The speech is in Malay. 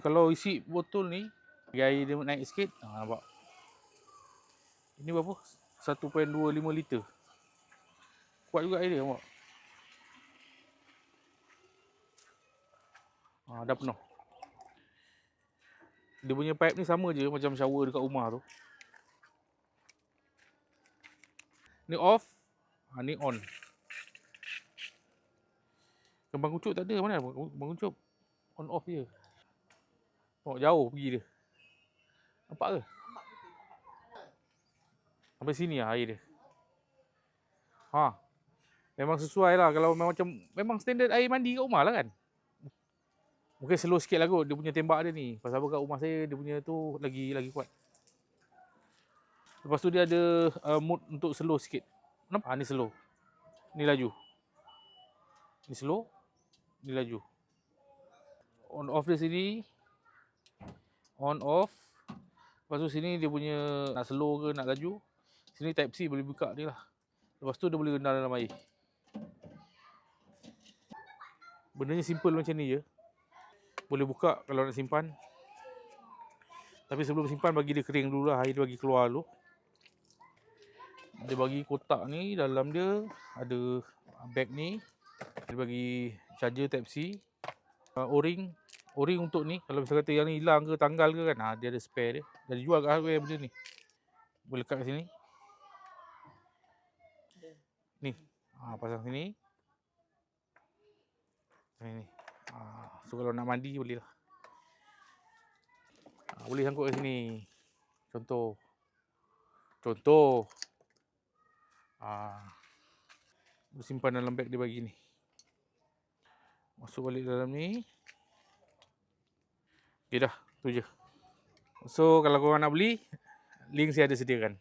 Kalau isi botol ni, bagi air dia naik sikit. Nampak? Ini berapa? 1.25 liter. Kuat juga air dia, nampak? Dah penuh. Dia punya pipe ni sama je macam shower dekat rumah tu. Ni off, ni on. Kembang kucuk tak ada. Mana kembang kucuk? On off je. Oh, jauh pergi dia. Nampak ke? Sampai sini lah air dia. Memang sesuai lah. Kalau memang standard air mandi kat rumah lah kan. Mungkin slow sikit lah kot dia punya tembak dia ni. Pasal apa kat rumah saya dia punya tu lagi kuat. Lepas tu dia ada mode untuk slow sikit. Nampak? Ni slow. Ni laju. Ni slow. Ni laju. On off dia sini. On off. Lepas tu sini dia punya nak slow ke nak laju. Sini type C boleh buka ni lah. Lepas tu dia boleh rendam dalam air. Bendanya simple macam ni je. Boleh buka kalau nak simpan. Tapi sebelum simpan bagi dia kering dulu lah. Air dia bagi keluar dulu. Dia bagi kotak ni, dalam dia ada bag ni. Dia bagi charger type C. O-ring. O-ring untuk ni. Kalau misalnya kata yang ni hilang ke tanggal ke kan. Dia ada spare dia. Dia jual kat hardware benda ni. Boleh lekat kat sini. Ni. Pasang sini. Ni. So kalau nak mandi boleh lah. Boleh sangkut kat sini. Contoh. Simpan dalam beg dia bagi ni. Masuk balik dalam ni. Okay dah. Tu je. So kalau korang nak beli, link saya ada sediakan.